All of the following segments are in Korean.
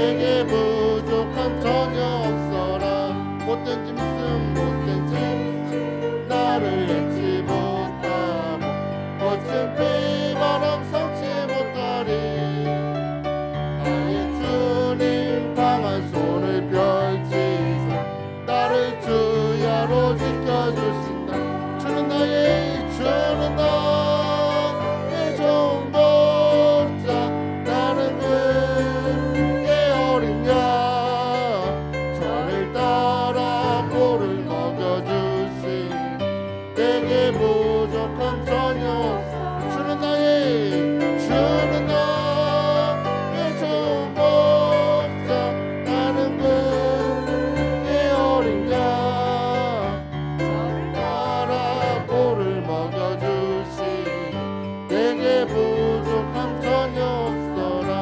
내게 부족함 전혀 없어라. 못된 짐승 못된 짐승 나를 잊지 못하고 거친 비바람 성치 못하리. 나의 주님 강한 손을 펼치사 나를 주야로 지켜주신다. 주는 나의 좋은 목자. 나는 그의 어린 양. 저를 따라 꼴을 먹여주시 내게 부족함 전혀 없어. 주는 나의 좋은 목자. 나는 그의 어린 양. 저를 따라 꼴을 먹여주시 내게 부족함 전혀 없어라.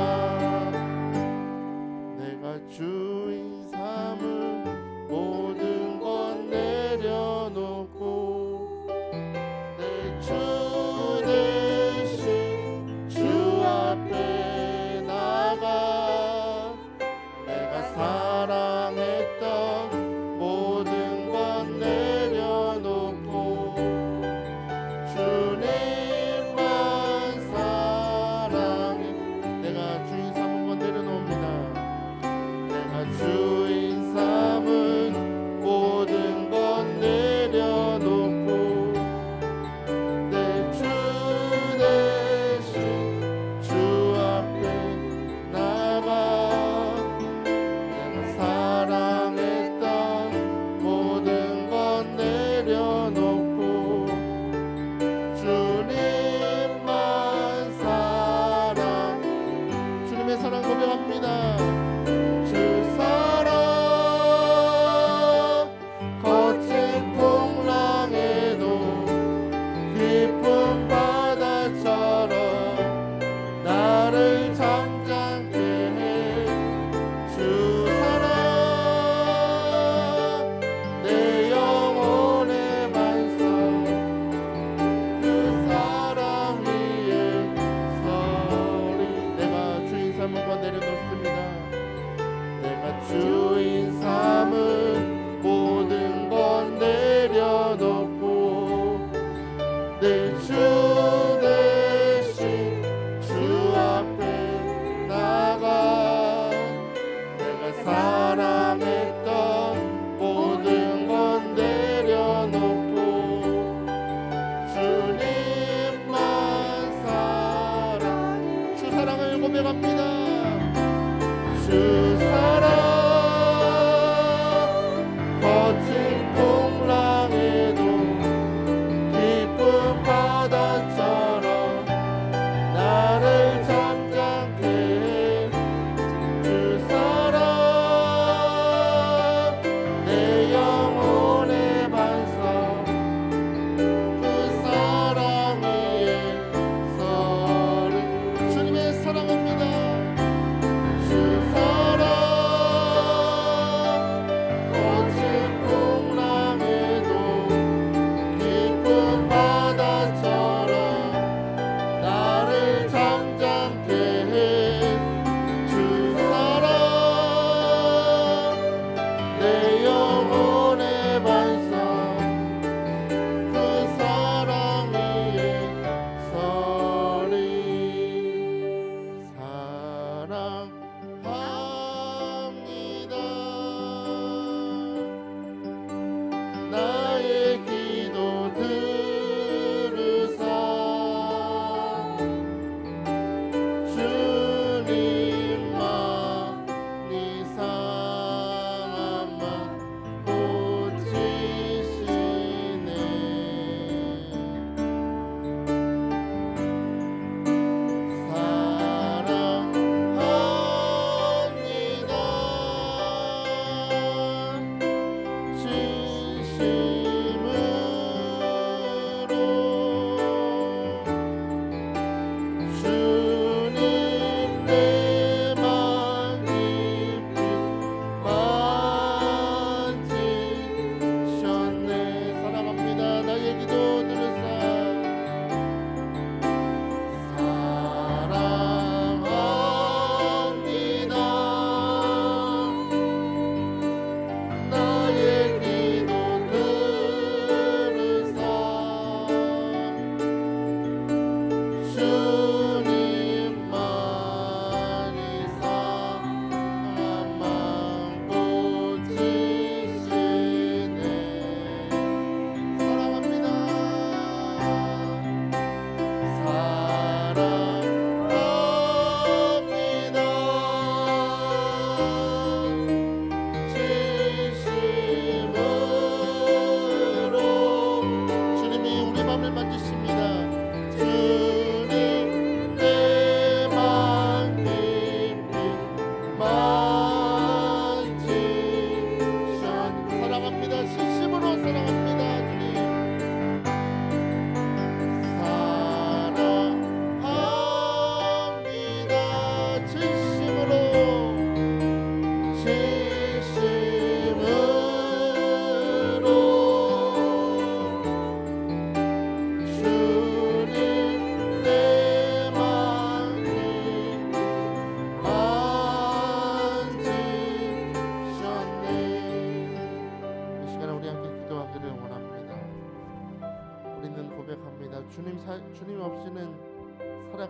내가 주인 삼은 모든 것 내려놓고 내 주 대신 주 앞에 나가 내가 사랑했던 모든 것 내려놓고 주님만 사랑해. 내가 주인 삼은 것 내려놓습니다. 내가 주인 삼은 모든 것 내려놓고 내 주 대신 주 앞에 나가 내가 사랑했던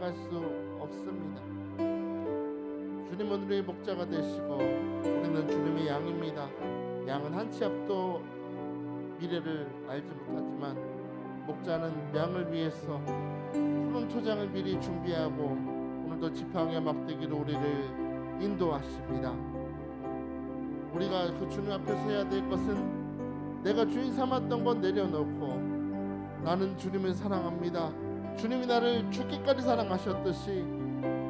살아갈 수 없습니다. 주님은 우리의 목자가 되시고 우리는 주님의 양입니다. 양은 한 치 앞도 미래를 알지 못하지만 목자는 양을 위해서 푸른 토장을 미리 준비하고 오늘도 지팡이와 막대기로 우리를 인도하십니다. 우리가 그 주님 앞에서 해야 될 것은 내가 주인 삼았던 건 내려놓고 나는 주님을 사랑합니다. 주님이 나를 죽기까지 사랑하셨듯이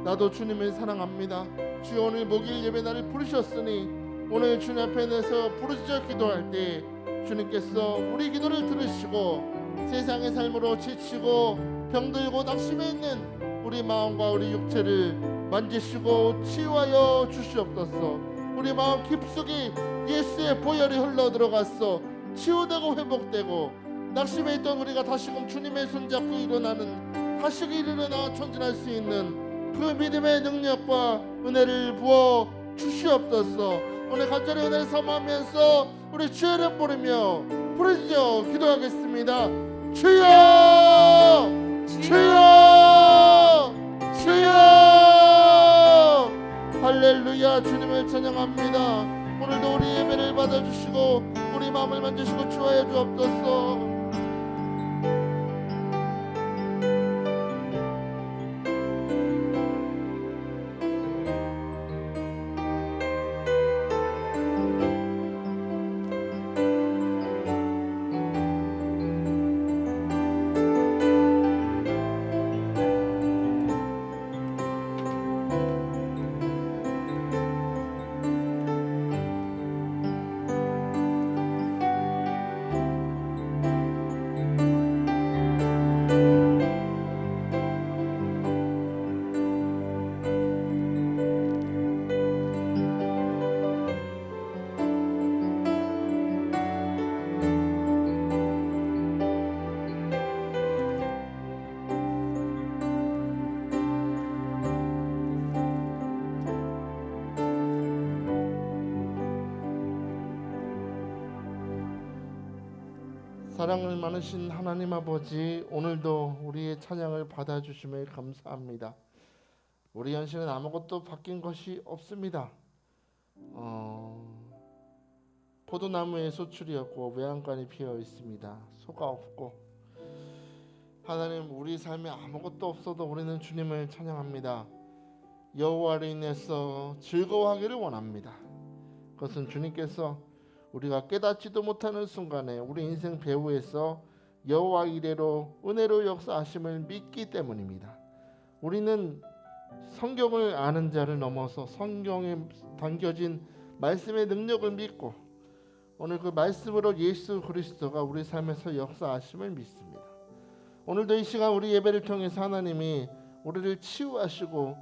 나도 주님을 사랑합니다. 주여 오늘 목요일 예배 나를 부르셨으니 오늘 주님 앞에 내서 부르짖어 기도할 때 주님께서 우리 기도를 들으시고 세상의 삶으로 지치고 병들고 낙심해 있는 우리 마음과 우리 육체를 만지시고 치유하여 주시옵소서. 우리 마음 깊숙이 예수의 보혈이 흘러 들어갔어 치유되고 회복되고 낙심해 있던 우리가 다시금 주님의 손잡고 일어나는 다시금 일어나 전진할 수 있는 그 믿음의 능력과 은혜를 부어 주시옵소서. 오늘 간절히 은혜를 사모하면서 우리 주의 이름 부르며 부르짖어 기도하겠습니다. 주여 주여 주여 할렐루야. 주님을 찬양합니다. 오늘도 우리 예배를 받아주시고 우리 마음을 만지시고 주하여 주옵소서. 사랑을 많으신 하나님 아버지, 오늘도 우리의 찬양을 받아주심에 감사합니다. 우리 현실은 아무것도 바뀐 것이 없습니다. 포도나무에 소출이었고 외양간이 피어 있습니다. 소가 없고 하나님, 우리 삶에 아무것도 없어도 우리는 주님을 찬양합니다. 여호와를 인해서 즐거워하기를 원합니다. 그것은 주님께서 우리가 깨닫지도 못하는 순간에 우리 인생 배후에서 여호와 이래로 은혜로 역사하심을 믿기 때문입니다. 우리는 성경을 아는 자를 넘어서 성경에 담겨진 말씀의 능력을 믿고 오늘 그 말씀으로 예수 그리스도가 우리 삶에서 역사하심을 믿습니다. 오늘도 이 시간 우리 예배를 통해서 하나님이 우리를 치유하시고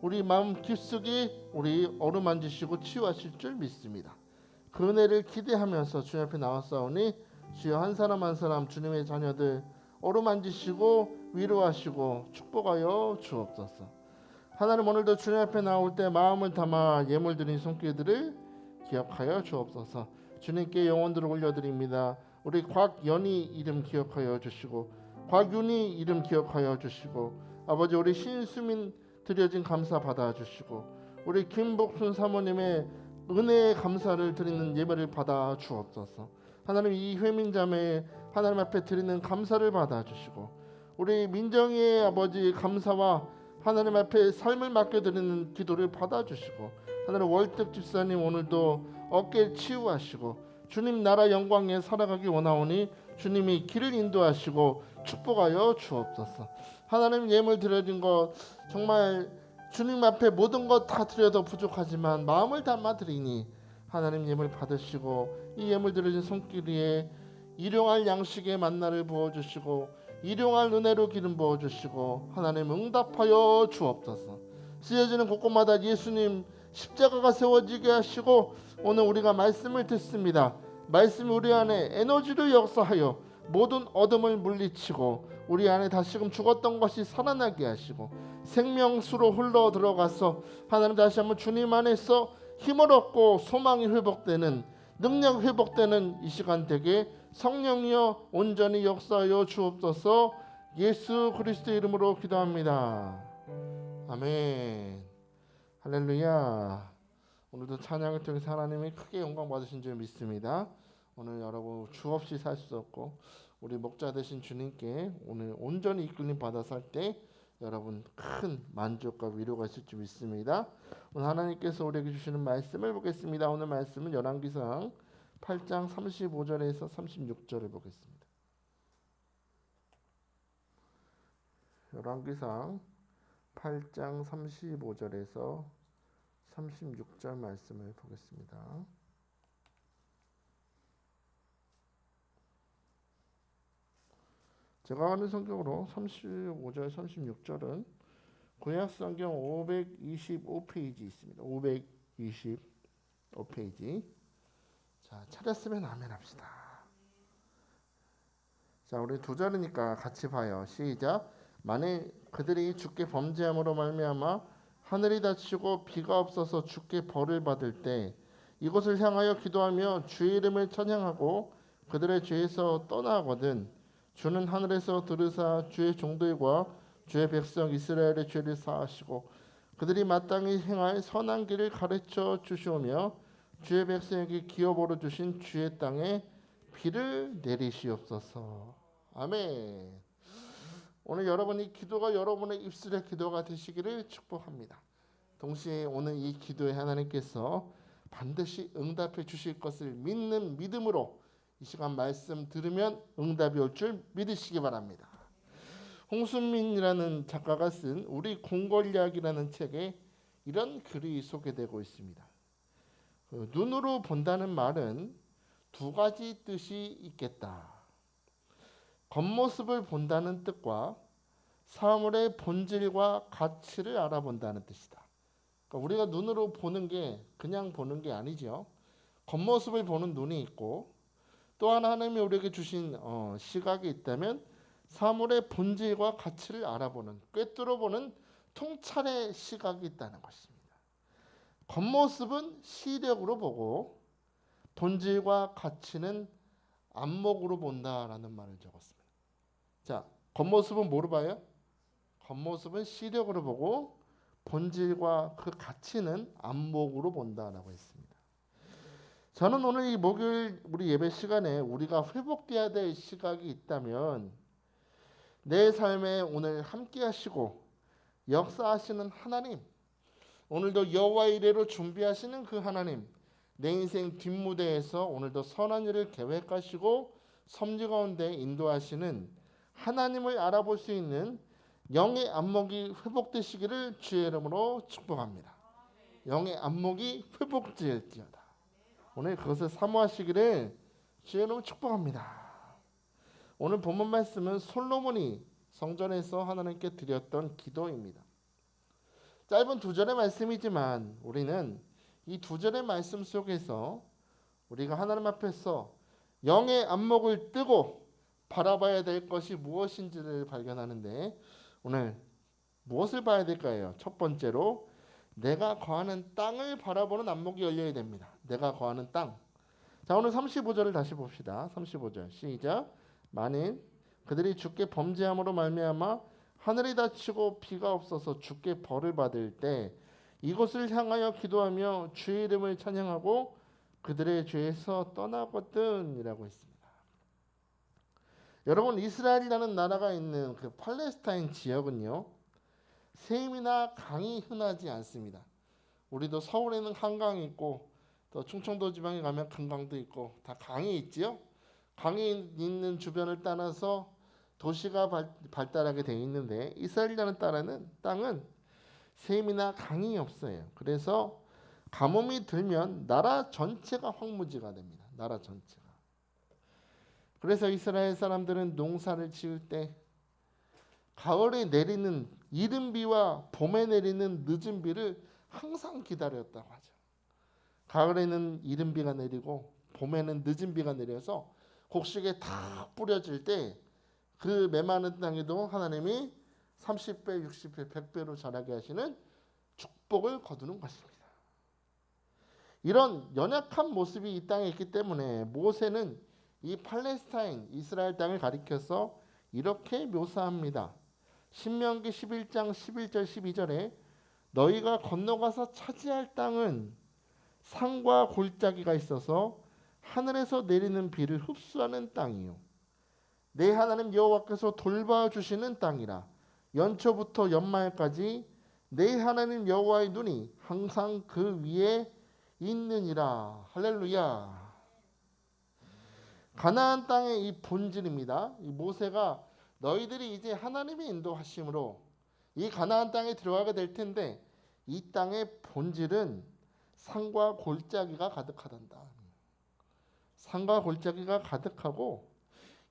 우리 마음 깊숙이 우리 어루만지시고 치유하실 줄 믿습니다. 그 은혜를 기대하면서 주님 앞에 나왔사오니 주여 한 사람 한 사람 주님의 자녀들 어루만지시고 위로하시고 축복하여 주옵소서. 하나님, 오늘도 주님 앞에 나올 때 마음을 담아 예물 드린 손길들을 기억하여 주옵소서. 주님께 영혼들을 올려드립니다. 우리 곽연희 이름 기억하여 주시고 곽윤희 이름 기억하여 주시고 아버지, 우리 신수민 드려진 감사 받아주시고 우리 김복순 사모님의 은혜의 감사를 드리는 예배를 받아 주옵소서. 하나님, 이 회민자매 하나님 앞에 드리는 감사를 받아주시고 우리 민정이의 아버지 감사와 하나님 앞에 삶을 맡겨드리는 기도를 받아주시고 하나님, 월득 집사님 오늘도 어깨 치유하시고 주님 나라 영광에 살아가기 원하오니 주님이 길을 인도하시고 축복하여 주옵소서. 하나님, 예물 드려진 것 정말 주님 앞에 모든 것 다 드려도 부족하지만 마음을 담아 드리니 하나님 예물 받으시고 이 예물 드려진 손길 위에 일용할 양식의 만나를 부어주시고 일용할 은혜로 기름 부어주시고 하나님 응답하여 주옵소서. 쓰여지는 곳곳마다 예수님 십자가가 세워지게 하시고 오늘 우리가 말씀을 듣습니다. 말씀이 우리 안에 에너지를 역사하여 모든 어둠을 물리치고 우리 안에 다시금 죽었던 것이 살아나게 하시고 생명수로 흘러 들어가서 하나님 다시 한번 주님 안에서 힘을 얻고 소망이 회복되는, 능력 회복되는 이 시간 되게 성령이여 온전히 역사하여 주옵소서. 예수 그리스도 이름으로 기도합니다. 아멘. 할렐루야. 오늘도 찬양을 통해서 하나님이 크게 영광 받으신 줄 믿습니다. 오늘 여러분 주 없이 살 수 없고 우리 목자 되신 주님께 오늘 온전히 이끌림 받아 살 때 여러분 큰 만족과 위로가 있을 줄 믿습니다. 오늘 하나님께서 우리에게 주시는 말씀을 보겠습니다. 오늘 말씀은 열왕기상 8장 35절에서 36절을 보겠습니다. 열왕기상 8장 35절에서 36절 말씀을 보겠습니다. 제가 하는 성경으로 35절, 36절은 구약 성경 525페이지 있습니다. 525페이지. 자, 찾았으면 아멘 합시다. 자, 우리 두 절이니까 같이 봐요. 시작. 만일 그들이 주께 범죄함으로 말미암아 하늘이 닫히고 비가 없어서 주께 벌을 받을 때 이곳을 향하여 기도하며 주의 이름을 찬양하고 그들의 죄에서 떠나거든 주는 하늘에서 들으사 주의 종들과 주의 백성 이스라엘의 죄를 사하시고 그들이 마땅히 행할 선한 길을 가르쳐 주시오며 주의 백성에게 기업으로 주신 주의 땅에 비를 내리시옵소서. 아멘. 오늘 여러분이 기도가 여러분의 입술의 기도가 되시기를 축복합니다. 동시에 오늘 이 기도에 하나님께서 반드시 응답해 주실 것을 믿는 믿음으로 이 시간 말씀 들으면 응답이 올 줄 믿으시기 바랍니다. 홍순민이라는 작가가 쓴 우리 궁궐이야기라는 책에 이런 글이 소개되고 있습니다. 눈으로 본다는 말은 두 가지 뜻이 있겠다. 겉모습을 본다는 뜻과 사물의 본질과 가치를 알아본다는 뜻이다. 그러니까 우리가 눈으로 보는 게 그냥 보는 게 아니죠. 겉모습을 보는 눈이 있고 또 하나 하나님이 우리에게 주신 시각이 있다면 사물의 본질과 가치를 알아보는 꿰뚫어보는 통찰의 시각이 있다는 것입니다. 겉모습은 시력으로 보고 본질과 가치는 안목으로 본다라는 말을 적었습니다. 자, 겉모습은 뭐로 봐요? 겉모습은 시력으로 보고 본질과 그 가치는 안목으로 본다라고 했습니다. 저는 오늘 이 목요일 우리 예배 시간에 우리가 회복돼야 될 시각이 있다면 내 삶에 오늘 함께 하시고 역사하시는 하나님, 오늘도 여호와의 이레로 준비하시는 그 하나님, 내 인생 뒷무대에서 오늘도 선한 일을 계획하시고 섭리 가운데 인도하시는 하나님을 알아볼 수 있는 영의 안목이 회복되시기를 주의 이름으로 축복합니다. 영의 안목이 회복될지어다. 오늘 그것을 사모하시기를 주의 이름으로 축복합니다. 오늘 본문 말씀은 솔로몬이 성전에서 하나님께 드렸던 기도입니다. 짧은 두 절의 말씀이지만 우리는 이 두 절의 말씀 속에서 우리가 하나님 앞에서 영의 안목을 뜨고 바라봐야 될 것이 무엇인지를 발견하는데 오늘 무엇을 봐야 될까요? 첫 번째로 내가 거하는 땅을 바라보는 안목이 열려야 됩니다. 내가 거하는 땅. 자, 오늘 35절을 다시 봅시다. 35절 시작. 만일 그들이 주께 범죄함으로 말미암아 하늘이 닫히고 비가 없어서 주께 벌을 받을 때 이곳을 향하여 기도하며 주의 이름을 찬양하고 그들의 죄에서 떠나거든이라고 했습니다. 여러분, 이스라엘이라는 나라가 있는 그 팔레스타인 지역은요, 샘이나 강이 흔하지 않습니다. 우리도 서울에는 한강이 있고 또 충청도 지방에 가면 금강도 있고 다 강이 있지요. 강이 있는 주변을 따라서 도시가 발달하게 되어 있는데 이스라엘이라는 땅은 샘이나 강이 없어요. 그래서 가뭄이 들면 나라 전체가 황무지가 됩니다. 나라 전체가. 그래서 이스라엘 사람들은 농사를 지을 때 가을에 내리는 이른 비와 봄에 내리는 늦은 비를 항상 기다렸다고 하죠. 가을에는 이른 비가 내리고 봄에는 늦은 비가 내려서 곡식에 다 뿌려질 때 그 메마른 땅에도 하나님이 30배, 60배, 100배로 자라게 하시는 축복을 거두는 것입니다. 이런 연약한 모습이 이 땅에 있기 때문에 모세는 이 팔레스타인, 이스라엘 땅을 가리켜서 이렇게 묘사합니다. 신명기 11장 11절 12절에 너희가 건너가서 차지할 땅은 산과 골짜기가 있어서 하늘에서 내리는 비를 흡수하는 땅이요 내 하나님 여호와께서 돌봐주시는 땅이라. 연초부터 연말까지 내 하나님 여호와의 눈이 항상 그 위에 있느니라. 할렐루야. 가나안 땅의 이 본질입니다. 이 모세가 너희들이 이제 하나님의 인도하심으로 이 가나안 땅에 들어가게 될 텐데 이 땅의 본질은 산과 골짜기가 가득하단다. 산과 골짜기가 가득하고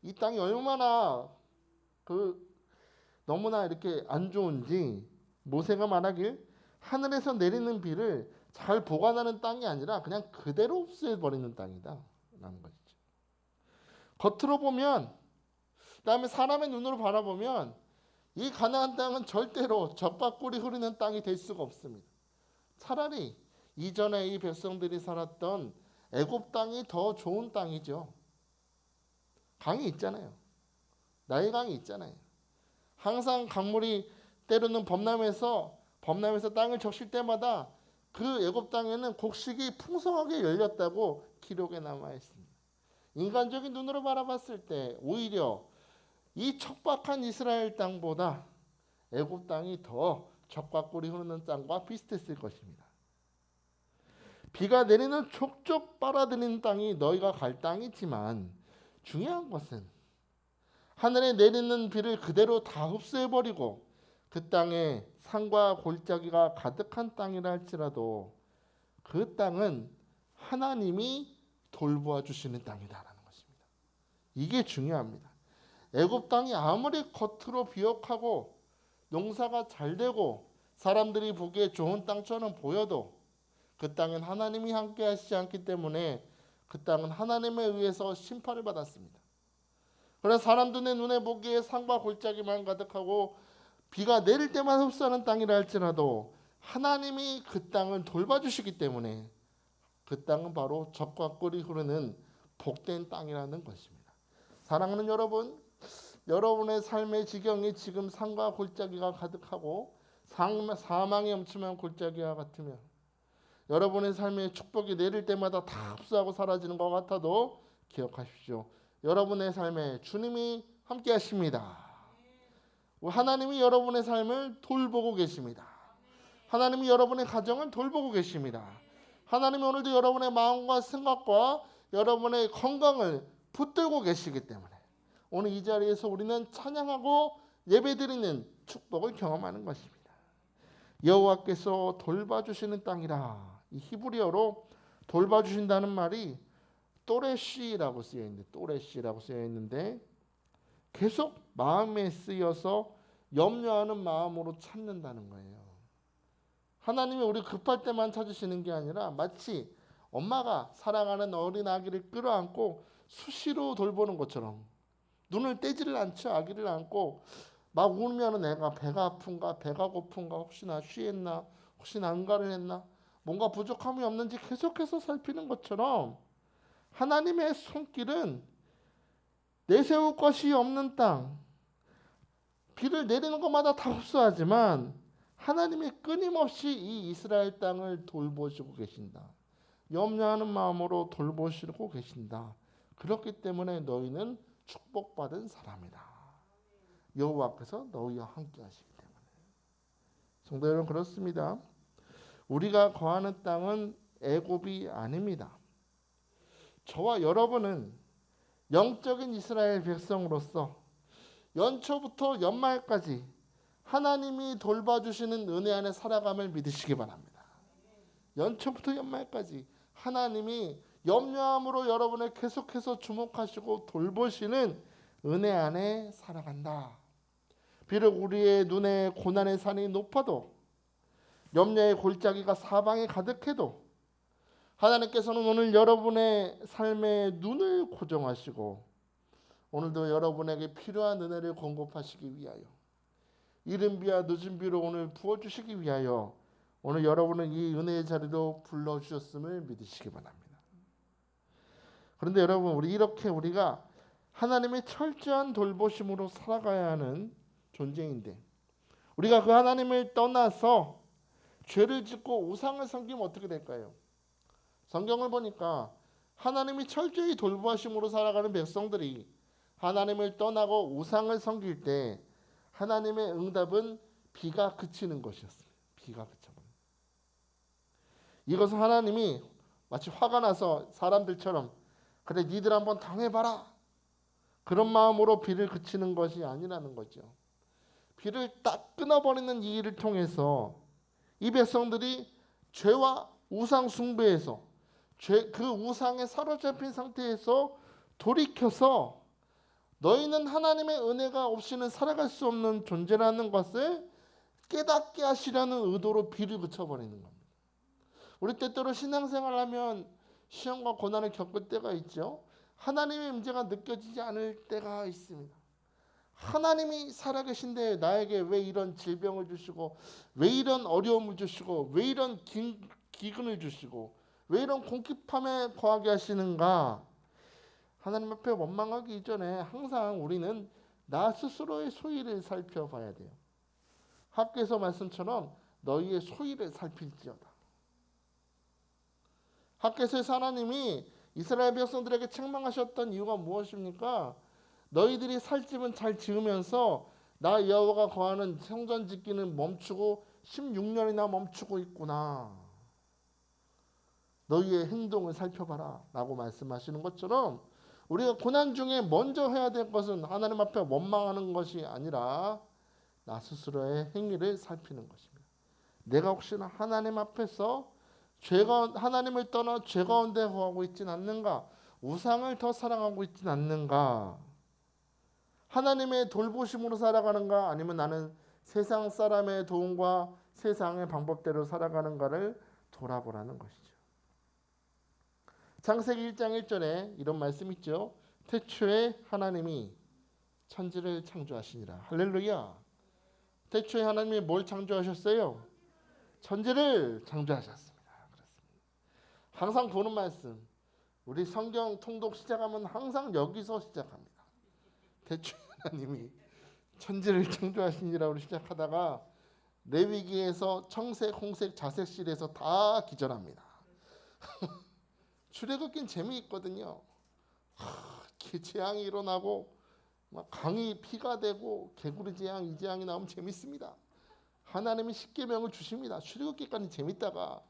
이 땅이 얼마나 너무나 이렇게 안 좋은지 모세가 말하길 하늘에서 내리는 비를 잘 보관하는 땅이 아니라 그냥 그대로 흡수해버리는 땅이다 라는 것이죠. 겉으로 보면 그다음에 사람의 눈으로 바라보면 이 가나안 땅은 절대로 젖과 꿀이 흐르는 땅이 될 수가 없습니다. 차라리 이전에 이 백성들이 살았던 애굽 땅이 더 좋은 땅이죠. 강이 있잖아요. 나일강이 있잖아요. 항상 강물이 때로는 범람해서 땅을 적실 때마다 그 애굽 땅에는 곡식이 풍성하게 열렸다고 기록에 남아 있습니다. 인간적인 눈으로 바라봤을 때 오히려 이 척박한 이스라엘 땅보다 애굽 땅이 더 젖과 꿀이 흐르는 땅과 비슷했을 것입니다. 비가 내리는 족족 빨아들이는 땅이 너희가 갈 땅이지만 중요한 것은 하늘에 내리는 비를 그대로 다 흡수해버리고 그 땅에 산과 골짜기가 가득한 땅이라 할지라도 그 땅은 하나님이 돌보아 주시는 땅이다라는 것입니다. 이게 중요합니다. 애굽 땅이 아무리 겉으로 비옥하고 농사가 잘 되고 사람들이 보기에 좋은 땅처럼 보여도 그 땅은 하나님이 함께 하시지 않기 때문에 그 땅은 하나님에 의해서 심판을 받았습니다. 그러나 사람들의 눈에 보기에 산과 골짜기만 가득하고 비가 내릴 때만 흡수하는 땅이라 할지라도 하나님이 그 땅을 돌봐주시기 때문에 그 땅은 바로 젖과 꿀이 흐르는 복된 땅이라는 것입니다. 사랑하는 여러분, 여러분의 삶의 지경이 지금 산과 골짜기가 가득하고 사망의 엄침한 골짜기와 같으면 여러분의 삶에 축복이 내릴 때마다 다 흡수하고 사라지는 것 같아도 기억하십시오. 여러분의 삶에 주님이 함께 하십니다. 하나님이 여러분의 삶을 돌보고 계십니다. 하나님이 여러분의 가정을 돌보고 계십니다. 하나님이 오늘도 여러분의 마음과 생각과 여러분의 건강을 붙들고 계시기 때문에 오늘 이 자리에서 우리는 찬양하고 예배드리는 축복을 경험하는 것입니다. 여호와께서 돌봐주시는 땅이라. 이 히브리어로 돌봐주신다는 말이 또레시라고 쓰여 있는데 계속 마음에 쓰여서 염려하는 마음으로 찾는다는 거예요. 하나님이 우리 급할 때만 찾으시는 게 아니라 마치 엄마가 사랑하는 어린 아기를 끌어안고 수시로 돌보는 것처럼 눈을 떼지를 않죠. 아기를 안고 막 울면은 애가 배가 아픈가 배가 고픈가 혹시나 쉬했나 혹시나 안가를 했나 뭔가 부족함이 없는지 계속해서 살피는 것처럼 하나님의 손길은 내세울 것이 없는 땅 비를 내리는 것마다 다 흡수하지만 하나님이 끊임없이 이 이스라엘 땅을 돌보시고 계신다. 염려하는 마음으로 돌보시고 계신다. 그렇기 때문에 너희는 축복받은 사람이다. 여호와께서 너희와 함께 하시기 때문에. 성도 여러분 그렇습니다. 우리가 거하는 땅은 애굽이 아닙니다. 저와 여러분은 영적인 이스라엘 백성으로서 연초부터 연말까지 하나님이 돌봐주시는 은혜 안에 살아감을 믿으시기 바랍니다. 연초부터 연말까지 하나님이 염려함으로 여러분을 계속해서 주목하시고 돌보시는 은혜 안에 살아간다. 비록 우리의 눈에 고난의 산이 높아도 염려의 골짜기가 사방에 가득해도 하나님께서는 오늘 여러분의 삶에 눈을 고정하시고 오늘도 여러분에게 필요한 은혜를 공급하시기 위하여 이른 비와 늦은 비로 오늘 부어주시기 위하여 오늘 여러분은 이 은혜의 자리로 불러주셨음을 믿으시기 바랍니다. 그런데 여러분 우리가 하나님의 철저한 돌보심으로 살아가야 하는 존재인데 우리가 그 하나님을 떠나서 죄를 짓고 우상을 섬기면 어떻게 될까요? 성경을 보니까 하나님이 철저히 돌보심으로 살아가는 백성들이 하나님을 떠나고 우상을 섬길 때 하나님의 응답은 비가 그치는 것이었습니다. 비가 그쳐버려요. 이것은 하나님이 마치 화가 나서 사람들처럼 그래 니들 한번 당해봐라 그런 마음으로 비를 그치는 것이 아니라는 거죠. 비를 딱 끊어버리는 이 일을 통해서 이 백성들이 죄와 우상 숭배에서 그 우상에 사로잡힌 상태에서 돌이켜서 너희는 하나님의 은혜가 없이는 살아갈 수 없는 존재라는 것을 깨닫게 하시려는 의도로 비를 그쳐버리는 겁니다. 우리 때때로 신앙생활하면 시험과 고난을 겪을 때가 있죠. 하나님의 임재가 느껴지지 않을 때가 있습니다. 하나님이 살아계신데 나에게 왜 이런 질병을 주시고 왜 이런 어려움을 주시고 왜 이런 기근을 주시고 왜 이런 공핍함에 거하게 하시는가. 하나님 앞에 원망하기 이전에 항상 우리는 나 스스로의 소위를 살펴봐야 돼요. 학교에서 말씀처럼 너희의 소위를 살필지어다. 학교에서 하나님이 이스라엘 백성들에게 책망하셨던 이유가 무엇입니까? 너희들이 살 집은 잘 지으면서 나 여호와가 거하는 성전 짓기는 멈추고 16년이나 멈추고 있구나. 너희의 행동을 살펴봐라 라고 말씀하시는 것처럼 우리가 고난 중에 먼저 해야 될 것은 하나님 앞에 원망하는 것이 아니라 나 스스로의 행위를 살피는 것입니다. 내가 혹시나 하나님 앞에서 하나님을 떠나 죄 가운데 거하고 있진 않는가? 우상을 더 사랑하고 있진 않는가? 하나님의 돌보심으로 살아가는가? 아니면 나는 세상 사람의 도움과 세상의 방법대로 살아가는가를 돌아보라는 것이죠. 창세기 1장 1절에 이런 말씀 있죠. 태초에 하나님이 천지를 창조하시니라. 할렐루야. 태초에 하나님이 뭘 창조하셨어요? 천지를 창조하셨습니다. 그렇습니다. 항상 보는 말씀. 우리 성경 통독 시작하면 항상 여기서 시작합니다. 태초에 하나님이 천지를 창조하시니라고 시작하다가 레위기에서 청색, 홍색, 자색실에서 다 기절합니다. 출애굽기는 재미있거든요. 재앙이 일어나고 막 강이 피가 되고 개구리 재앙, 이 재앙이 나오면 재밌습니다. 하나님이 십계명을 주십니다. 출애굽기까지 재밌다가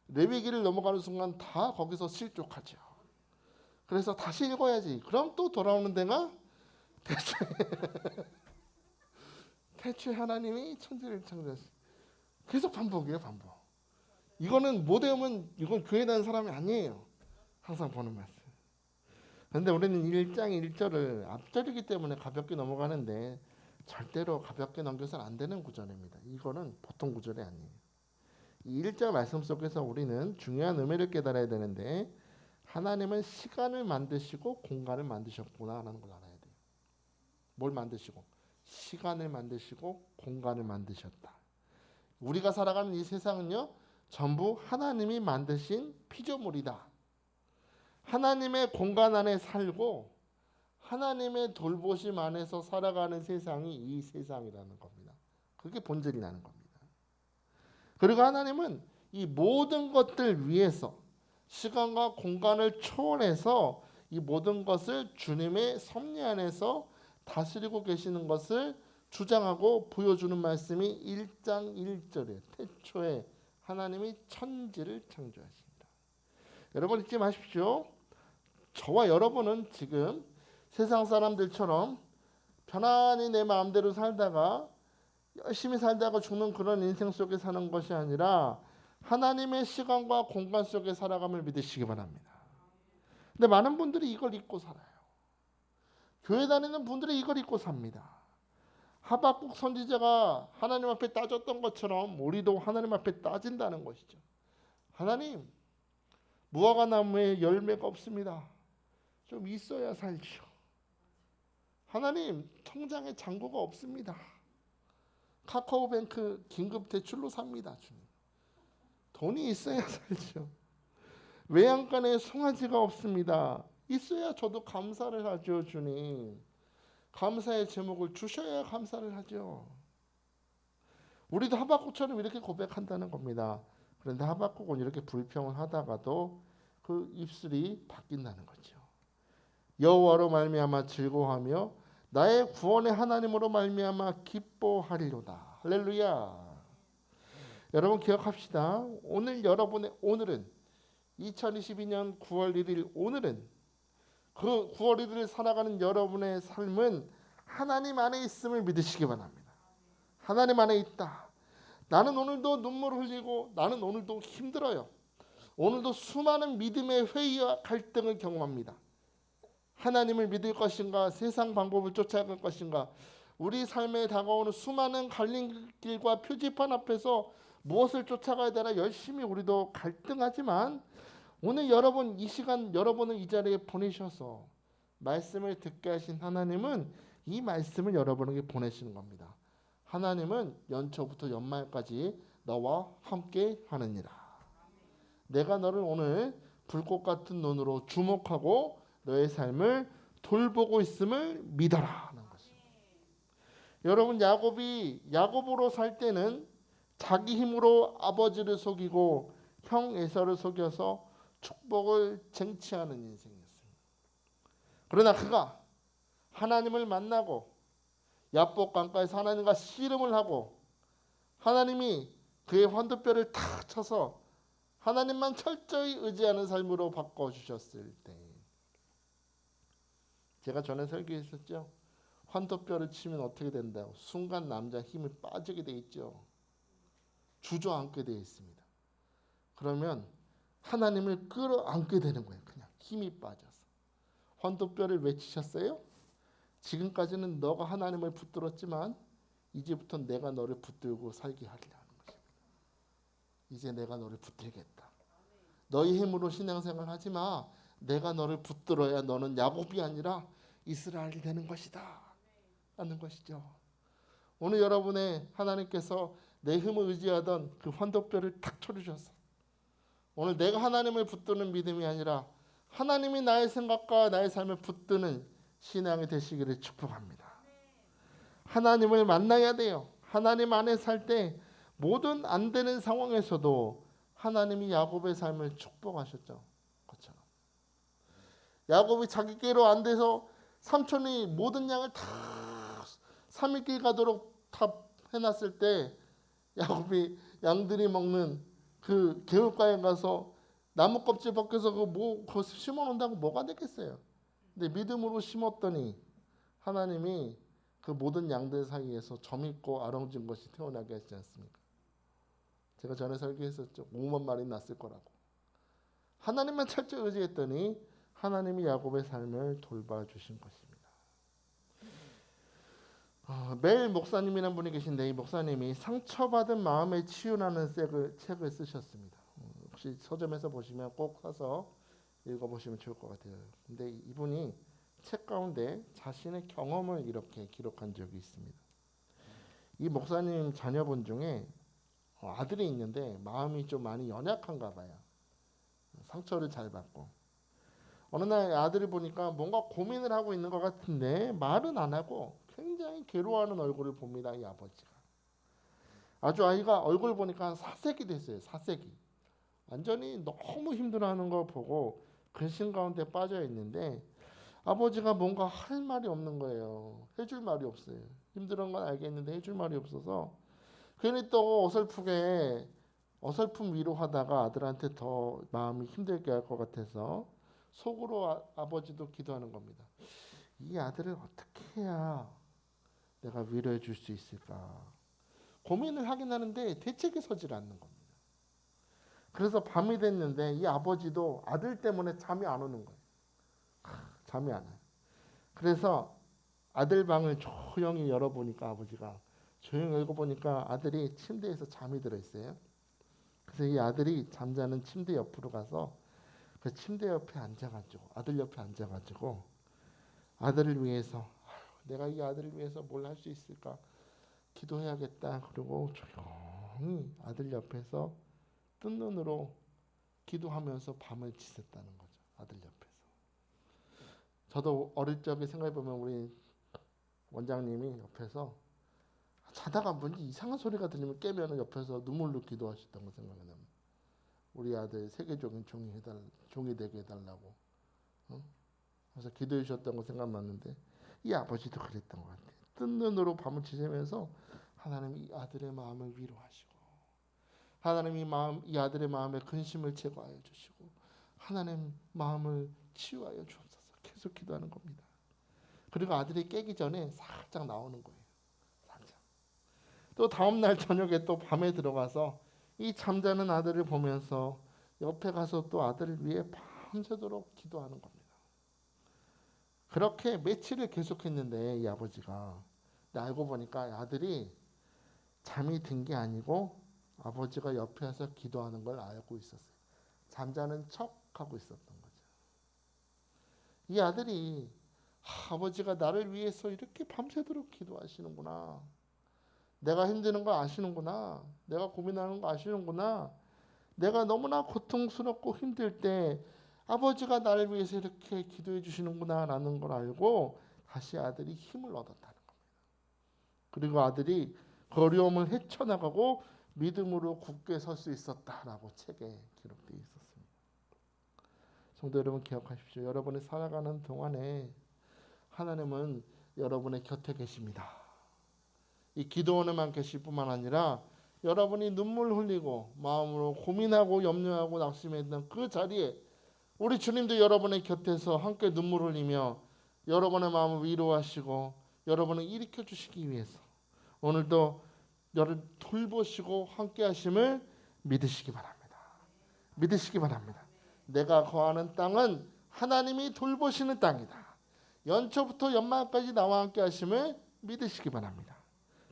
레위기를 넘어가는 순간 다 거기서 실족하죠. 그래서 다시 읽어야지. 그럼 또 돌아오는 데가 태초에 하나님이 천지를 창조하셨어요. 계속 반복이에요, 반복. 이거는 못 외우면 이건 교회 다니는 사람이 아니에요. 항상 보는 말씀. 그런데 우리는 1장 1절을 앞절이기 때문에 가볍게 넘어가는데 절대로 가볍게 넘겨서는 안 되는 구절입니다. 이거는 보통 구절이 아니에요. 이 1절 말씀 속에서 우리는 중요한 의미를 깨달아야 되는데 하나님은 시간을 만드시고 공간을 만드셨구나 하는 걸 알아야 돼요. 뭘 만드시고? 시간을 만드시고 공간을 만드셨다. 우리가 살아가는 이 세상은요, 전부 하나님이 만드신 피조물이다. 하나님의 공간 안에 살고 하나님의 돌보심 안에서 살아가는 세상이 이 세상이라는 겁니다. 그게 본질이라는 겁니다. 그리고 하나님은 이 모든 것들 위해서 시간과 공간을 초월해서 이 모든 것을 주님의 섭리 안에서 다스리고 계시는 것을 주장하고 보여주는 말씀이 1장 1절에 태초에 하나님이 천지를 창조하신다. 여러분 잊지 마십시오. 저와 여러분은 지금 세상 사람들처럼 편안히 내 마음대로 살다가 열심히 살다가 죽는 그런 인생 속에 사는 것이 아니라 하나님의 시간과 공간 속에 살아감을 믿으시기 바랍니다. 근데 많은 분들이 이걸 잊고 살아요. 교회 다니는 분들이 이걸 잊고 삽니다. 하박국 선지자가 하나님 앞에 따졌던 것처럼 우리도 하나님 앞에 따진다는 것이죠. 하나님, 무화과 나무에 열매가 없습니다. 좀 있어야 살죠. 하나님, 통장에 잔고가 없습니다. 카카오뱅크 긴급 대출로 삽니다. 주님. 돈이 있어야 살죠. 외양간에 송아지가 없습니다. 있어야 저도 감사를 하죠. 주님. 감사의 제목을 주셔야 감사를 하죠. 우리도 하박국처럼 이렇게 고백한다는 겁니다. 그런데 하박국은 이렇게 불평을 하다가도 그 입술이 바뀐다는 거죠. 여호와로 말미암아 즐거워하며 나의 구원의 하나님으로 말미암아 기뻐하리로다. 할렐루야. 여러분 기억합시다. 오늘은 2022년 9월 1일 오늘은 그 9월 1일을 살아가는 여러분의 삶은 하나님 안에 있음을 믿으시기 바랍니다. 하나님 안에 있다. 나는 오늘도 눈물을 흘리고 나는 오늘도 힘들어요. 오늘도 수많은 믿음의 회의와 갈등을 경험합니다. 하나님을 믿을 것인가 세상 방법을 쫓아갈 것인가 우리 삶에 다가오는 수많은 갈림길과 표지판 앞에서 무엇을 쫓아가야 되나 열심히 우리도 갈등하지만 오늘 여러분 이 시간 여러분을 이 자리에 보내셔서 말씀을 듣게 하신 하나님은 이 말씀을 여러분에게 보내시는 겁니다. 하나님은 연초부터 연말까지 너와 함께 하느니라. 내가 너를 오늘 불꽃 같은 눈으로 주목하고 너의 삶을 돌보고 있음을 믿어라 하는 것입니다. 여러분 야곱으로 살 때는 자기 힘으로 아버지를 속이고 형 에서를 속여서 축복을 쟁취하는 인생이었습니다. 그러나 그가 하나님을 만나고 야복 강가에서 하나님과 씨름을 하고 하나님이 그의 환도뼈를 탁 쳐서 하나님만 철저히 의지하는 삶으로 바꿔주셨을 때 제가 전에 설교했었죠. 환도뼈를 치면 어떻게 된다고 순간 남자 힘이 빠지게 돼 있죠. 주저앉게 돼 있습니다. 그러면 하나님을 끌어안게 되는 거예요. 그냥 힘이 빠져서. 환도뼈를 외치셨어요? 지금까지는 너가 하나님을 붙들었지만 이제부터 내가 너를 붙들고 살게 하리라는 것입니다. 이제 내가 너를 붙들겠다. 너희 힘으로 신앙생활 하지 마. 내가 너를 붙들어야 너는 야곱이 아니라 이스라엘이 되는 것이다. 하는 것이죠. 오늘 여러분의 하나님께서 내 힘을 의지하던 그 환도뼈를 탁 쳐주셔서 오늘 내가 하나님을 붙드는 믿음이 아니라 하나님이 나의 생각과 나의 삶을 붙드는 신앙이 되시기를 축복합니다. 하나님을 만나야 돼요. 하나님 안에 살 때 모든 안 되는 상황에서도 하나님이 야곱의 삶을 축복하셨죠. 그것처럼 야곱이 자기께로 안 돼서 삼촌이 모든 양을 다 3일길 가도록 다 해놨을 때 야곱이 양들이 먹는 그 개울가에 가서 나무 껍질 벗겨서 그거 심어놓는다고 뭐가 되겠어요. 근데 믿음으로 심었더니 하나님이 그 모든 양들 사이에서 점 있고 아롱진 것이 태어나게 하지 않습니까? 제가 전에 설교했었죠. 5만 마리 났을 거라고. 하나님만 철저히 의지했더니 하나님이 야곱의 삶을 돌봐주신 것입니다. 매일 목사님이라는 분이 계신데 이 목사님이 상처받은 마음의 치유라는 책을 쓰셨습니다. 혹시 서점에서 보시면 꼭 사서 읽어보시면 좋을 것 같아요. 근데 이분이 책 가운데 자신의 경험을 이렇게 기록한 적이 있습니다. 이 목사님 자녀분 중에 아들이 있는데 마음이 좀 많이 연약한가 봐요. 상처를 잘 받고 어느 날 아들을 보니까 뭔가 고민을 하고 있는 것 같은데 말은 안 하고 굉장히 괴로워하는 얼굴을 봅니다. 이 아버지가. 아주 아이가 얼굴 보니까 사색이 됐어요. 사색이. 완전히 너무 힘들어하는 걸 보고 근심 가운데 빠져 있는데 아버지가 뭔가 할 말이 없는 거예요. 해줄 말이 없어요. 힘들은 건 알겠는데 해줄 말이 없어서 괜히 또 어설픈 위로하다가 아들한테 더 마음이 힘들게 할 것 같아서 속으로 아버지도 기도하는 겁니다. 이 아들을 어떻게 해야 내가 위로해 줄 수 있을까? 고민을 하긴 하는데 대책이 서질 않는 겁니다. 그래서 밤이 됐는데 이 아버지도 아들 때문에 잠이 안 오는 거예요. 잠이 안 와요. 그래서 아들 방을 조용히 열어보니까 아버지가 조용히 읽어보니까 아들이 침대에서 잠이 들어있어요. 그래서 이 아들이 잠자는 침대 옆으로 가서 그 침대 옆에 앉아가지고 아들 옆에 앉아가지고 아들을 위해서 내가 이 아들을 위해서 뭘 할 수 있을까 기도해야겠다. 그리고 조용히 아들 옆에서 뜬 눈으로 기도하면서 밤을 지샜다는 거죠. 아들 옆에서. 저도 어릴 적에 생각해보면 우리 원장님이 옆에서 자다가 뭔지 이상한 소리가 들리면 깨면 옆에서 눈물로 기도하셨던 거 생각나요. 우리 아들 세계적인 종이 되게 해달라고. 그래서 기도해 주셨던 거 생각났는데 이 아버지도 그랬던 것 같아요. 뜬 눈으로 밤을 지새면서 하나님 이 아들의 마음을 위로하시고 하나님 이 아들의 마음에 근심을 제거하여 주시고 하나님 마음을 치유하여 주옵소서. 계속 기도하는 겁니다. 그리고 아들이 깨기 전에 살짝 나오는 거예요. 살짝. 또 다음 날 저녁에 또 밤에 들어가서 이 잠자는 아들을 보면서 옆에 가서 또 아들을 위해 밤새도록 기도하는 겁니다. 그렇게 며칠을 계속했는데 이 아버지가 알고 보니까 아들이 잠이 든 게 아니고 아버지가 옆에서 기도하는 걸 알고 있었어요. 잠자는 척하고 있었던 거죠. 이 아들이 아버지가 나를 위해서 이렇게 밤새도록 기도하시는구나. 내가 힘드는 거 아시는구나. 내가 고민하는 거 아시는구나. 내가 너무나 고통스럽고 힘들 때 아버지가 나를 위해서 이렇게 기도해 주시는구나 라는 걸 알고 다시 아들이 힘을 얻었다는 겁니다. 그리고 아들이 그 어려움을 헤쳐나가고 믿음으로 굳게 설 수 있었다라고 책에 기록되어 있었습니다. 성도 여러분 기억하십시오. 여러분이 살아가는 동안에 하나님은 여러분의 곁에 계십니다. 이 기도원에만 계실 뿐만 아니라 여러분이 눈물 흘리고 마음으로 고민하고 염려하고 낙심했던 그 자리에 우리 주님도 여러분의 곁에서 함께 눈물 흘리며 여러분의 마음을 위로하시고 여러분을 일으켜 주시기 위해서 오늘도 너를 돌보시고 함께 하심을 믿으시기 바랍니다. 믿으시기 바랍니다. 내가 거하는 땅은 하나님이 돌보시는 땅이다. 연초부터 연말까지 나와 함께 하심을 믿으시기 바랍니다.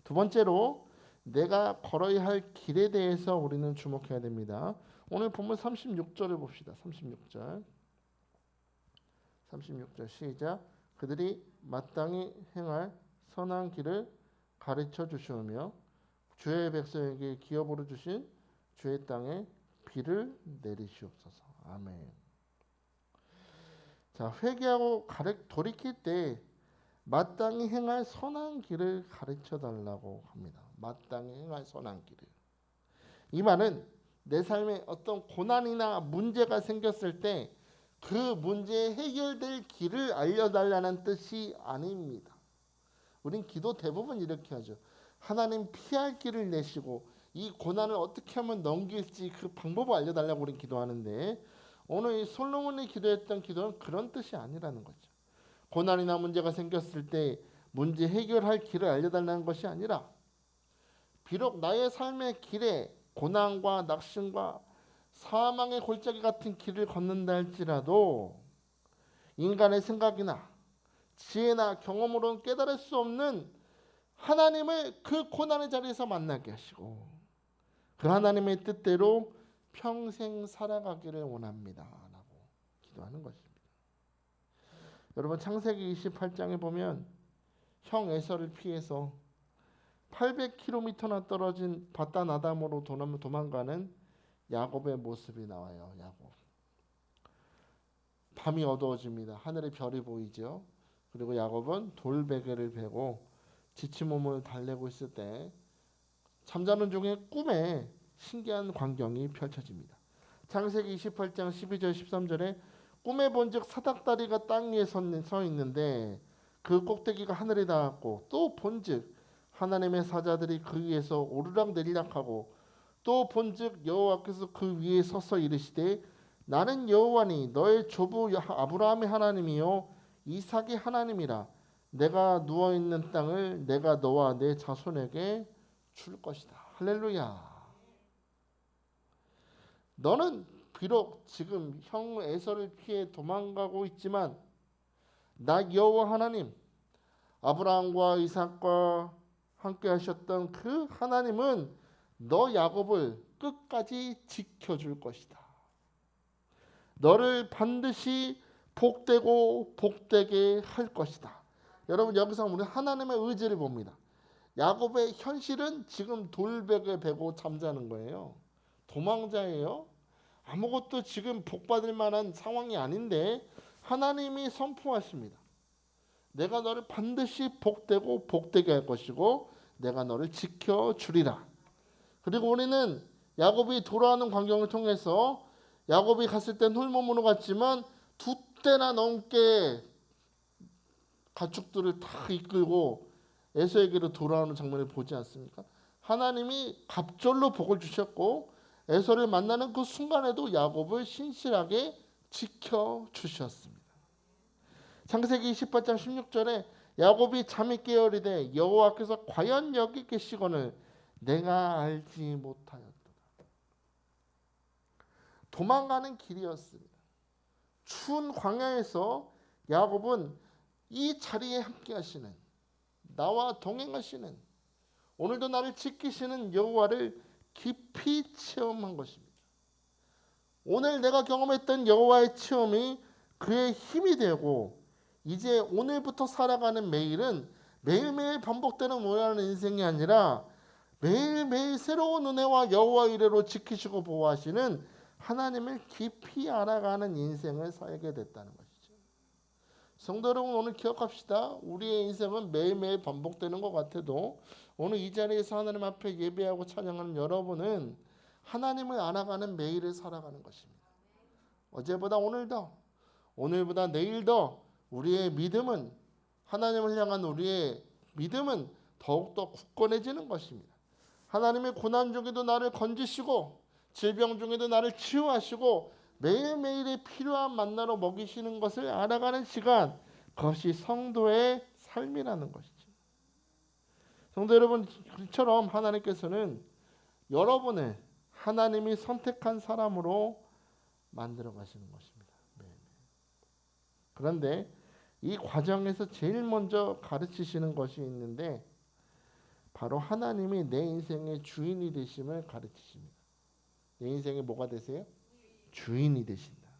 두 번째로 내가 걸어야 할 길에 대해서 우리는 주목해야 됩니다. 오늘 본문 36절을 봅시다. 36절 시작. 그들이 마땅히 행할 선한 길을 가르쳐 주시오며 주의 백성에게 기업으로 주신 주의 땅에 비를 내리시옵소서. 아멘. 자, 회개하고 돌이킬 때 마땅히 행할 선한 길을 가르쳐 달라고 합니다. 마땅히 행할 선한 길을. 이 말은 내 삶에 어떤 고난이나 문제가 생겼을 때 그 문제에 해결될 길을 알려달라는 뜻이 아닙니다. 우린 기도 대부분 이렇게 하죠. 하나님 피할 길을 내시고 이 고난을 어떻게 하면 넘길지 그 방법을 알려달라고 우린 기도하는데 오늘 이 솔로몬이 기도했던 기도는 그런 뜻이 아니라는 거죠. 고난이나 문제가 생겼을 때 문제 해결할 길을 알려달라는 것이 아니라 비록 나의 삶의 길에 고난과 낙심과 사망의 골짜기 같은 길을 걷는다 할지라도 인간의 생각이나 지혜나 경험으로는 깨달을 수 없는 하나님을 그 고난의 자리에서 만나게 하시고 그 하나님의 뜻대로 평생 살아가기를 원합니다 라고 기도하는 것입니다. 여러분 창세기 28장에 보면 형 에서를 피해서 800km나 떨어진 바단 아담으로 도망가는 야곱의 모습이 나와요. 야곱. 밤이 어두워집니다. 하늘에 별이 보이죠. 그리고 야곱은 돌베개를 베고 지친 몸을 달래고 있을 때 잠자는 중에 꿈에 신기한 광경이 펼쳐집니다. 창세기 28장 12절 13절에 꿈에 본즉 사닥다리가 땅 위에 서 있는데 그 꼭대기가 하늘에 닿았고 또 본즉 하나님의 사자들이 그 위에서 오르락내리락하고 또 본즉 여호와께서 그 위에 서서 이르시되 나는 여호와니 너의 조부 아브라함의 하나님이요 이삭의 하나님이라. 내가 누워있는 땅을 내가 너와 내 자손에게 줄 것이다. 할렐루야. 너는 비록 지금 형 에서를 피해 도망가고 있지만 나 여호와 하나님 아브라함과 이삭과 함께 하셨던 그 하나님은 너 야곱을 끝까지 지켜줄 것이다. 너를 반드시 복되고 복되게 할 것이다. 여러분 여기서 우리는 하나님의 의지를 봅니다. 야곱의 현실은 지금 돌베개 베고 잠자는 거예요. 도망자예요. 아무것도 지금 복받을 만한 상황이 아닌데 하나님이 선포하십니다. 내가 너를 반드시 복되고 복되게 할 것이고 내가 너를 지켜주리라. 그리고 우리는 야곱이 돌아오는 광경을 통해서 야곱이 갔을 땐 홀몸으로 갔지만 2때나 넘게 가축들을 다 이끌고 에서에게로 돌아오는 장면을 보지 않습니까? 하나님이 갑절로 복을 주셨고 에서를 만나는 그 순간에도 야곱을 신실하게 지켜주셨습니다. 창세기 28장 16절에 야곱이 잠이 깨어 이르되 여호와께서 과연 여기 계시거늘 내가 알지 못하였도다. 도망가는 길이었습니다. 추운 광야에서 야곱은 이 자리에 함께 하시는, 나와 동행하시는, 오늘도 나를 지키시는 여호와를 깊이 체험한 것입니다. 오늘 내가 경험했던 여호와의 체험이 그의 힘이 되고 이제 오늘부터 살아가는 매일은 매일매일 반복되는 모양의 인생이 아니라 매일매일 새로운 은혜와 여호와 이래로 지키시고 보호하시는 하나님을 깊이 알아가는 인생을 살게 됐다는 것이죠. 성도 여러분, 오늘 기억합시다. 우리의 인생은 매일매일 반복되는 것 같아도 오늘 이 자리에서 하나님 앞에 예배하고 찬양하는 여러분은 하나님을 알아가는 매일을 살아가는 것입니다. 어제보다 오늘 더, 오늘보다 내일 더 우리의 믿음은, 하나님을 향한 우리의 믿음은 더욱더 굳건해지는 것입니다. 하나님의 고난 중에도 나를 건지시고 질병 중에도 나를 치유하시고 매일매일의 필요한 만나로 먹이시는 것을 알아가는 시간, 그것이 성도의 삶이라는 것이죠. 성도 여러분처럼 하나님께서는 여러분을 하나님이 선택한 사람으로 만들어 가시는 것입니다. 그런데 이 과정에서 제일 먼저 가르치시는 것이 있는데 바로 하나님이 내 인생의 주인이 되심을 가르치십니다. 내 인생의 뭐가 되세요? 주인이 되신다.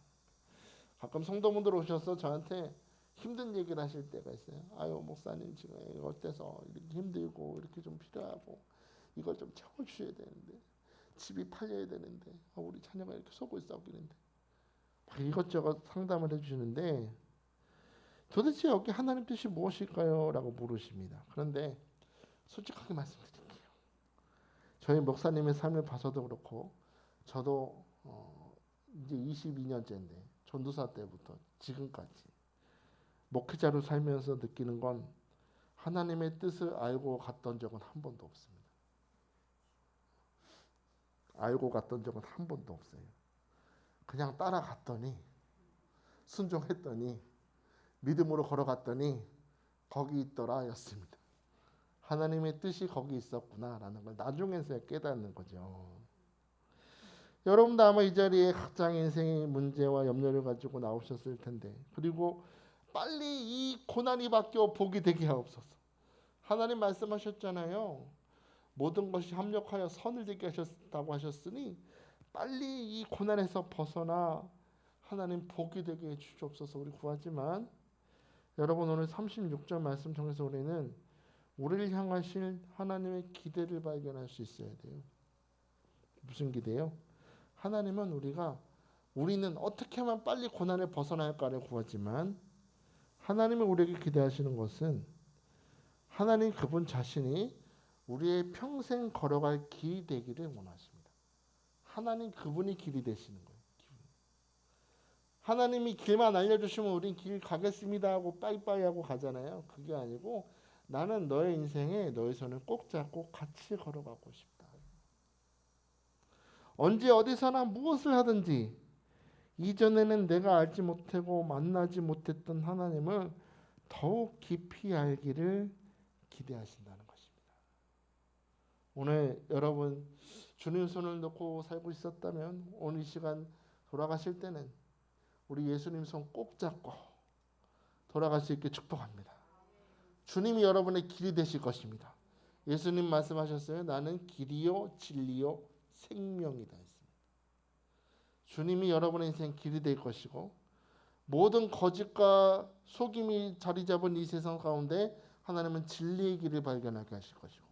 가끔 성도분들 오셔서 저한테 힘든 얘기를 하실 때가 있어요. 아유 목사님 지금 어때서 이렇게 힘들고 이렇게 좀 필요하고 이걸 좀 채워주셔야 되는데 집이 팔려야 되는데 우리 자녀가 이렇게 속을 썩이는데 이것저것 상담을 해주시는데 도대체 여기 하나님 뜻이 무엇일까요? 라고 물으십니다. 그런데 솔직하게 말씀드릴게요. 저희 목사님의 삶을 봐서도 그렇고 저도 이제 22년째인데 전도사 때부터 지금까지 목회자로 살면서 느끼는 건 하나님의 뜻을 알고 갔던 적은 한 번도 없습니다. 알고 갔던 적은 한 번도 없어요. 그냥 따라갔더니 순종했더니 믿음으로 걸어갔더니 거기 있더라 였습니다. 하나님의 뜻이 거기 있었구나라는 걸 나중에서야 깨닫는 거죠. 여러분도 아마 이 자리에 각자 인생의 문제와 염려를 가지고 나오셨을 텐데 그리고 빨리 이 고난이 바뀌어 복이 되게 하옵소서. 하나님 말씀하셨잖아요. 모든 것이 합력하여 선을 되게 하셨다고 하셨으니 빨리 이 고난에서 벗어나 하나님 복이 되게 해주시옵소서 우리 구하지만 여러분 오늘 36절 말씀 통해서 우리는 우리를 향하실 하나님의 기대를 발견할 수 있어야 돼요. 무슨 기대요? 하나님은 우리는 어떻게 하면 빨리 고난을 벗어날까를 구하지만 하나님이 우리에게 기대하시는 것은 하나님 그분 자신이 우리의 평생 걸어갈 길이 되기를 원하십니다. 하나님 그분이 길이 되시는 거예요. 하나님이 길만 알려주시면 우린 길 가겠습니다 하고 빠이빠이 하고 가잖아요. 그게 아니고 나는 너의 인생에 너의 손을 꼭 잡고 같이 걸어가고 싶다. 언제 어디서나 무엇을 하든지 이전에는 내가 알지 못하고 만나지 못했던 하나님을 더욱 깊이 알기를 기대하신다는 것입니다. 오늘 여러분 주님 손을 놓고 살고 있었다면 오늘 이 시간 돌아가실 때는 우리 예수님 손 꼭 잡고 돌아갈 수 있게 축복합니다. 주님이 여러분의 길이 되실 것입니다. 예수님 말씀하셨어요. 나는 길이요 진리요 생명이다 했습니다. 주님이 여러분의 인생 길이 될 것이고 모든 거짓과 속임이 자리 잡은 이 세상 가운데 하나님은 진리의 길을 발견하게 하실 것이고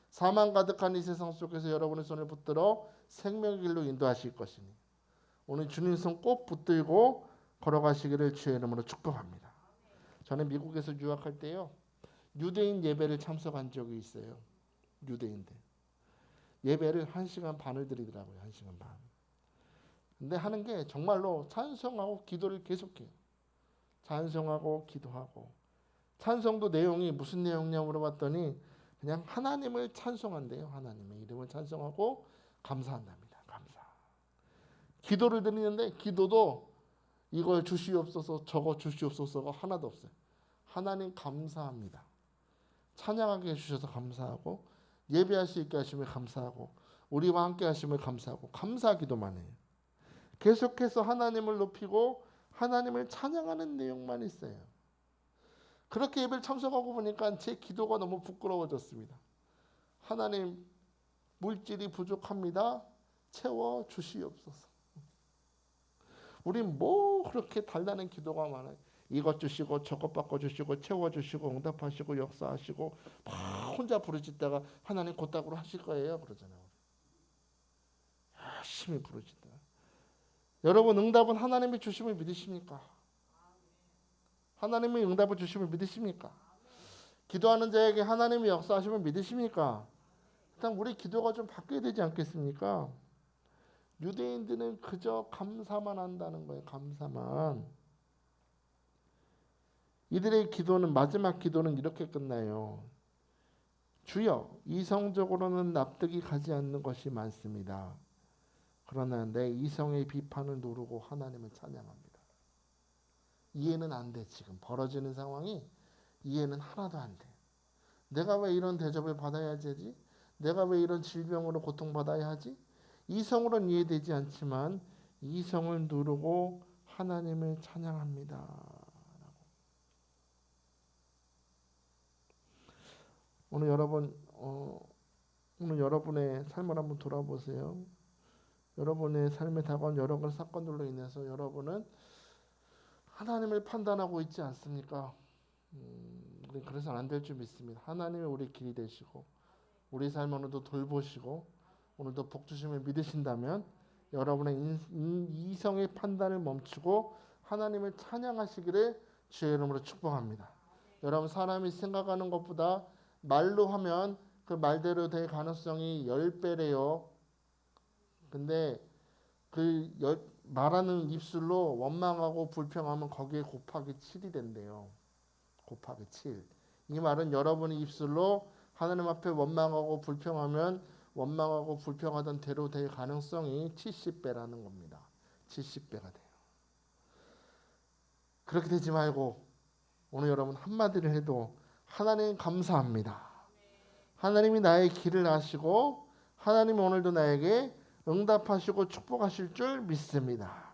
사망 가득한 이 세상 속에서 여러분의 손을 붙들어 생명의 길로 인도하실 것이니 오늘 주님 손 꼭 붙들고 걸어가시기를 주의 이름으로 축복합니다. 저는 미국에서 유학할 때요. 유대인 예배를 참석한 적이 있어요. 유대인들. 예배를 1시간 반을 드리더라고요. 1시간 반. 근데 하는 게 정말로 찬송하고 기도를 계속해요. 찬송하고 기도하고. 찬송도 내용이 무슨 내용이냐 물어봤더니 그냥 하나님을 찬송한대요. 하나님의 이름을 찬송하고 감사한답니다. 감사. 기도를 드리는데 기도도 이걸 주시옵소서 저거 주시옵소서가 하나도 없어요. 하나님 감사합니다. 찬양하게 해주셔서 감사하고 예배할 수 있게 하시면 감사하고 우리와 함께 하시면 감사하고 감사 기도만 해요. 계속해서 하나님을 높이고 하나님을 찬양하는 내용만 있어요. 그렇게 예배를 참석하고 보니까 제 기도가 너무 부끄러워졌습니다. 하나님 물질이 부족합니다. 채워 주시옵소서. 우린 뭐 그렇게 달라는 기도가 많아요. 이것 주시고 저것 바꿔주시고 채워주시고 응답하시고 역사하시고 막 혼자 부르짖다가 하나님 곧다구로 하실 거예요 그러잖아요. 열심히 부르짖다. 여러분 응답은 하나님이 주심을 믿으십니까? 하나님이 응답을 주심을 믿으십니까? 기도하는 자에게 하나님이 역사하심을 믿으십니까? 일단 우리 기도가 좀 바뀌어야 되지 않겠습니까? 유대인들은 그저 감사만 한다는 거예요. 감사만. 이들의 기도는 마지막 기도는 이렇게 끝나요. 주여 이성적으로는 납득이 가지 않는 것이 많습니다. 그러나 내 이성의 비판을 누르고 하나님을 찬양합니다. 이해는 안 돼. 지금 벌어지는 상황이 이해는 하나도 안 돼. 내가 왜 이런 대접을 받아야 하지? 내가 왜 이런 질병으로 고통받아야 하지? 이성으로는 이해되지 않지만 이성을 누르고 하나님을 찬양합니다. 오늘 여러분의 삶을 한번 돌아보세요. 여러분의 삶에 다가온 여러 가지 사건들로 인해서 여러분은 하나님을 판단하고 있지 않습니까? 우리 그래서는 안 될 줄 믿습니다. 하나님이 우리 길이 되시고 우리 삶을 오늘도 돌보시고 오늘도 복 주심을 믿으신다면 여러분의 이성의 판단을 멈추고 하나님을 찬양하시기를 주의 이름으로 축복합니다. 여러분 사람이 생각하는 것보다 말로 하면 그 말대로 될 가능성이 10배래요. 근데 말하는 입술로 원망하고 불평하면 거기에 곱하기 7이 된대요. 곱하기 7. 이 말은 여러분의 입술로 하나님 앞에 원망하고 불평하면 원망하고 불평하던 대로 될 가능성이 70배라는 겁니다. 70배가 돼요. 그렇게 되지 말고 오늘 여러분 한마디를 해도 하나님 감사합니다. 하나님이 나의 길을 아시고 하나님이 오늘도 나에게 응답하시고 축복하실 줄 믿습니다.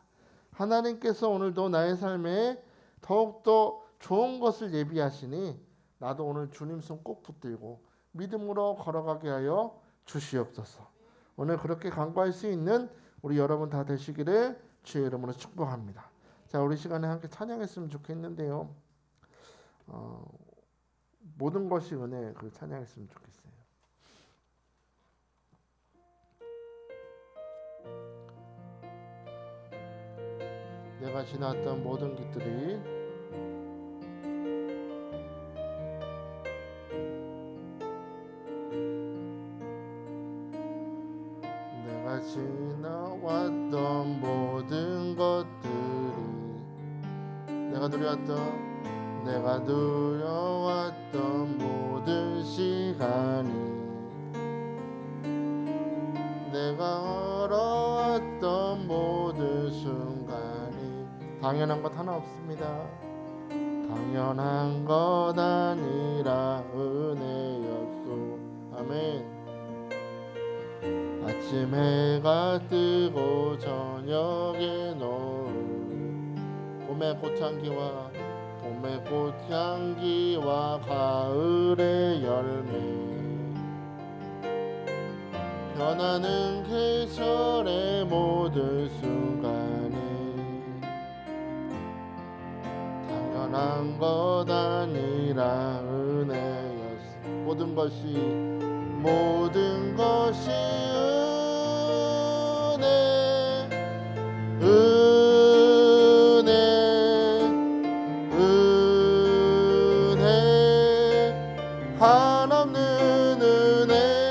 하나님께서 오늘도 나의 삶에 더욱더 좋은 것을 예비하시니 나도 오늘 주님 손 꼭 붙들고 믿음으로 걸어가게 하여 주시옵소서. 오늘 그렇게 간구할 수 있는 우리 여러분 다 되시기를 주의 이름으로 축복합니다. 자, 우리 시간에 함께 찬양했으면 좋겠는데요. 모든 것이 은혜 그 찬양했으면 좋겠어요. 내가 지났던 모든 길들이 내가 지나왔던 모든 것들이 내가 누려왔던 모든 시간이 내가 걸어왔던 모든 순간이 당연한 것 하나 없습니다. 당연한 것 아니라 은혜였소. 아멘. 아침 해가 뜨고 저녁에 노을 봄의 꽃향기와 가을의 열매 변하는 계절의 모든 순간이 당연한 것 아니라 은혜였어. 모든 것이 은혜 한없는 은혜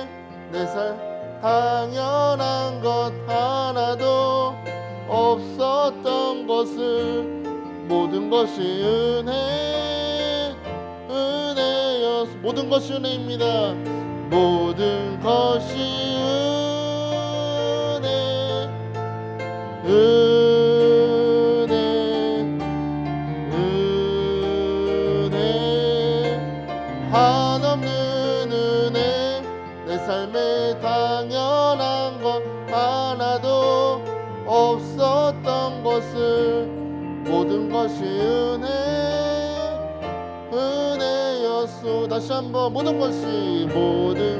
모든 것이 은혜였소. 모든 것이 은혜입니다. 모든 것이 은혜 한없는 은혜. 내 삶에 당연한 것 하나도 없었던 것을 모든 것이 은혜였소. 다시 한번 모든 것이 은혜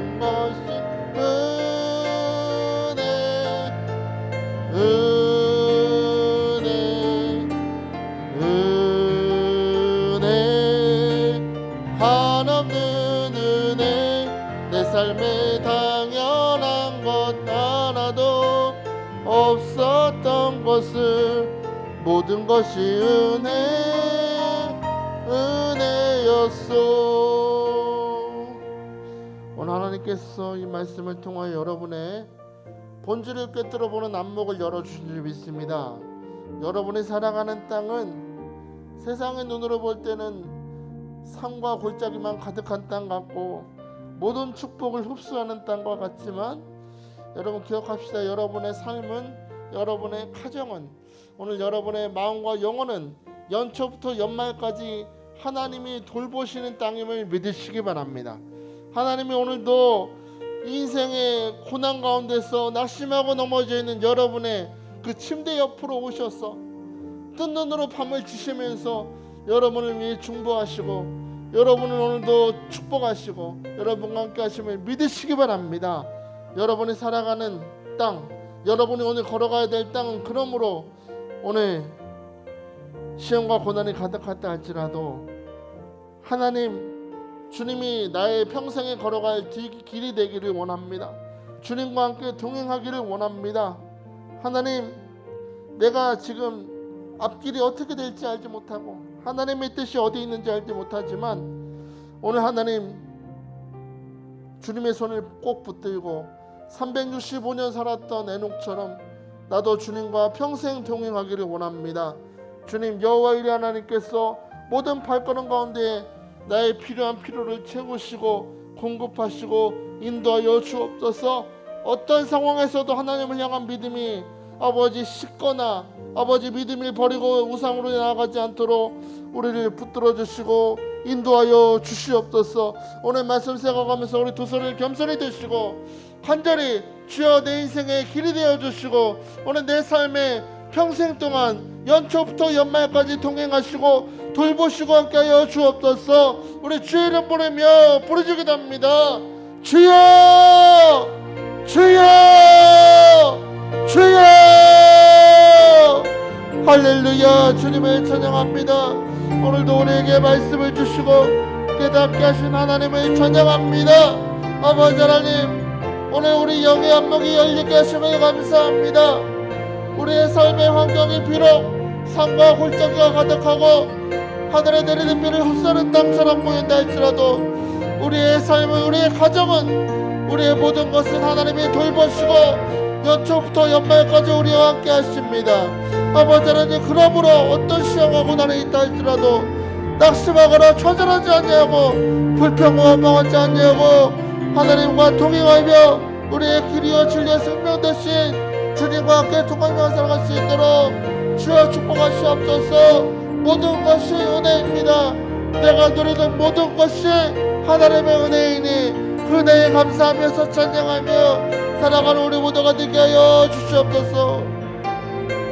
한없는 은혜. 내 삶에 당연한 것 하나도 없었던 것을 모든 것이 은혜였소. 오늘 하나님께서 이 말씀을 통하여 여러분의 본질을 꿰뚫어보는 안목을 열어주신 줄 믿습니다. 여러분이 살아가는 땅은 세상의 눈으로 볼 때는 삶과 골짜기만 가득한 땅 같고 모든 축복을 흡수하는 땅과 같지만, 여러분 기억합시다. 여러분의 삶은, 여러분의 가정은, 오늘 여러분의 마음과 영혼은 연초부터 연말까지 하나님이 돌보시는 땅임을 믿으시기 바랍니다. 하나님이 오늘도 인생의 고난 가운데서 낙심하고 넘어져 있는 여러분의 그 침대 옆으로 오셔서 뜬 눈으로 밤을 지시면서 여러분을 위해 중보하시고 여러분을 오늘도 축복하시고 여러분과 함께 하심을 믿으시기 바랍니다. 여러분이 살아가는 땅, 여러분이 오늘 걸어가야 될 땅은 그러므로 오늘 시험과 고난이 가득하다 할지라도 하나님, 주님이 나의 평생에 걸어갈 길이 되기를 원합니다. 주님과 함께 동행하기를 원합니다. 하나님, 내가 지금 앞길이 어떻게 될지 알지 못하고 하나님의 뜻이 어디 있는지 알지 못하지만 오늘 하나님, 주님의 손을 꼭 붙들고 365년 살았던 에녹처럼 나도 주님과 평생 동행하기를 원합니다. 주님, 여호와 이레 하나님께서 모든 발걸음 가운데 나의 필요한 필요를 채우시고 공급하시고 인도하여 주옵소서. 어떤 상황에서도 하나님을 향한 믿음이 아버지 식거나 아버지 믿음을 버리고 우상으로 나아가지 않도록 우리를 붙들어 주시고 인도하여 주시옵소서. 오늘 말씀 생각하면서 우리 두 손을 겸손히 드시고 간절히 주여 내 인생의 길이 되어 주시고 오늘 내 삶의 평생 동안 연초부터 연말까지 동행하시고 돌보시고 함께하여 주옵소서. 우리 주의 이름 부르며 부르짖기도합니다. 주여, 주여, 주여. 할렐루야. 주님을 찬양합니다. 오늘도 우리에게 말씀을 주시고 깨닫게 하신 하나님을 찬양합니다. 아버지 하나님, 오늘 우리 영의 안목이 열리게 하심을 감사합니다. 우리의 삶의 환경이 비록 산과 골짜기가 가득하고 하늘에 내리는 비를 흡수하는 땅처럼 보인다 할지라도 우리의 삶은, 우리의 가정은, 우리의 모든 것은 하나님이 돌보시고 연초부터 연말까지 우리와 함께 하십니다. 아버지 하나님, 그러므로 어떤 시험과 고난이 있다 할지라도 낙심하거나 좌절하지 아니하고 불평하지 아니하고 하나님과 동행하며 우리의 길이요 진리의 생명 대신 주님과 함께 동행하며 살아갈 수 있도록 주여 축복하시옵소서. 모든 것이 은혜입니다. 내가 누리는 모든 것이 하나님의 은혜이니 그 은혜에 감사하면서 찬양하며 살아가는 우리 모두가 되게 하여 주시옵소서.